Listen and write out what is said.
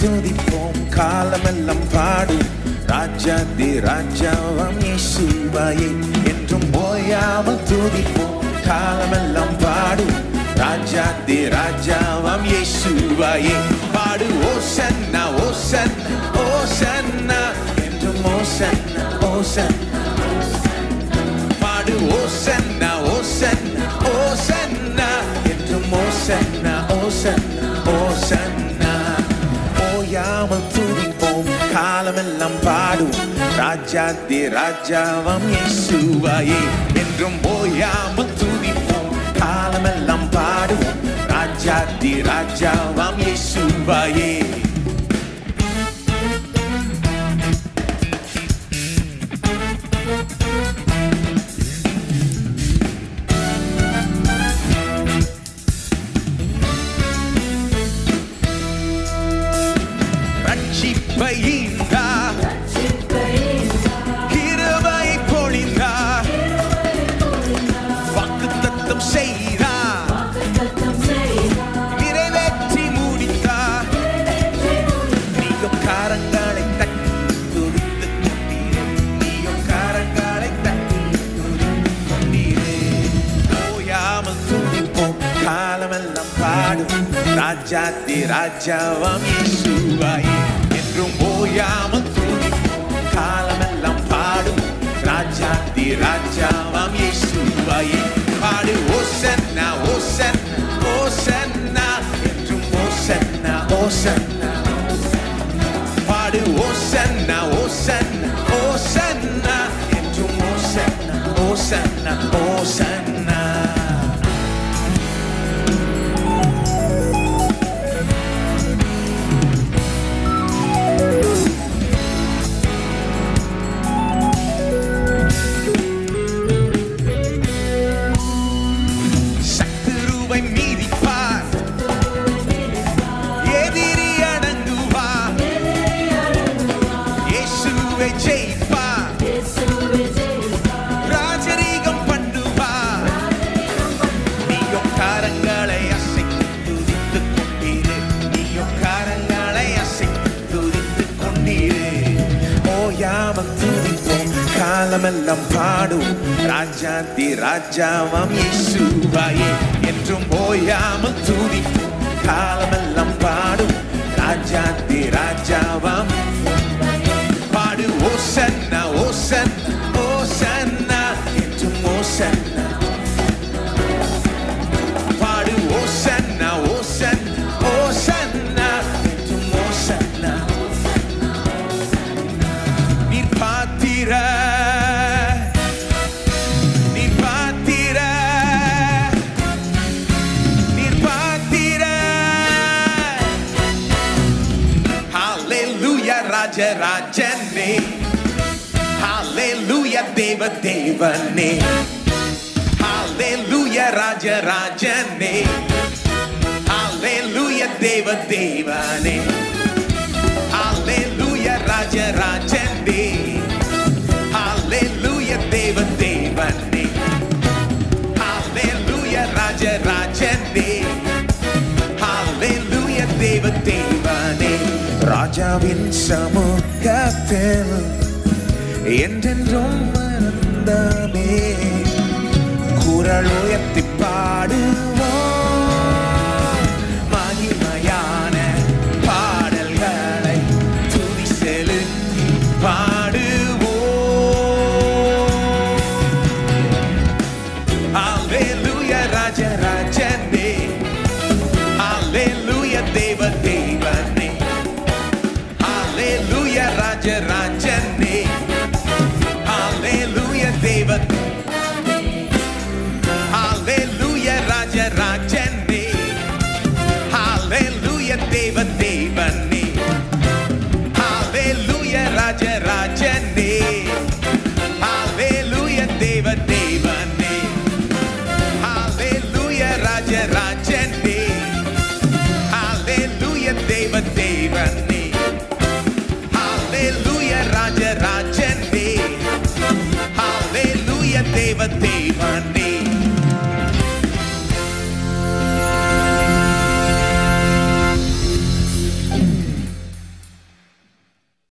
துதிப்போம் காலமெல்லாம் பாடும் ராஜாதி ராஜாவாம் இயேசுவையே என்றும் ஓயாமல் துதிப்போம் காலமெல்லாம் பாடும் ராஜாதி ராஜாவாம் இயேசுவையே பாடு ஓசன்னா ஓசன்னா ஓசன்னா என்றும் ஓசன்னா ஓசன்னா பாடு ஓசன்னா ஓசன்னா ஓசன்னா என்றும் ஓசன்னா ஓசன்னா ஓசன்னா ஓயாமல் துதிப்போம் காலமெல்லாம் பாடும் ராஜாதி ராஜாவாம் இயேசுவையே என்றும் ஓயாமல் துதிப்போம் காலமெல்லாம் பாடும் ராஜாதி ராஜாவாம் இயேசுவையே கிருபை பொழிந்தா வாக்குத்தத்தம் செய்தா நிறைவேற்றி முடித்தா நீயும் காரங்களை தட்டி துதித்து கொண்டீரே நீயும் காரங்களை தட்டி துதித்து கொண்டீரே ஓயாமல் துதிப்போம் காலமெல்லாம் பாடும் ராஜாதி ராஜாவாம் இயேசுவையே என்றும் ஓயாமல் துதிப்போம் காலமெல்லாம் பாடும் ராஜாதி ராஜாவாம் இயேசுவையே பாடு ஓசன்னா ஓசன்னா ஓசன்னா என்றும் ஓசன்னா ஓசன்னா பாடு ஓசன்னா ஓசன்னா ஓசன்னா என்றும் ஓசன்னா ஓசன்னா ஓசன்னா ராஜரீகம் பண்ணுவா நீயும் காரங்களை அசைத்து துதித்து கொண்டீரே நீயும் காரங்களை அசைத்து துதித்து கொண்டீரே ஓயாமல் துதிப்போம் காலமெல்லாம் பாடும் ராஜாதி ராஜாவாம் இயேசுவையே என்றும் ஓயாமல் துதிப்போம் காலமெல்லாம் பாடும் ராஜாதி ராஜாவாம் பாடு ஓசன்னா ஓசன்னா ஓசன்னா என்றும் ஓசன்னா பாடு ஓசன்னா ஓசன்னா ஓசன்னா என்றும் ஓசன்னா நீர் பாத்திர நீர் பாத்திர நீர் பாத்திர ஹல்லேலூயா ராஜராஜனே ஹல்லேலூயா தேவ தேவனே ஹல்லேலூயா ராஜராஜனே ஹல்லேலூயா தேவ தேவனே ஹல்லேலூயா ராஜராஜனே ஹல்லேலூயா தேவ தேவனே ஹல்லேலூயா ராஜராஜனே ஹல்லேலூயா தேவ தேவனே ராஜாவின் சமூகத்தில் என்றென்றும் ஆனந்தமே குரல் உயர்த்தி பாடுவோம் மகிமையான பாடல்களை துதி செலுத்தி பாடுவோம் ஹல்லேலூயா ராஜராஜனே ஹல்லேலூயா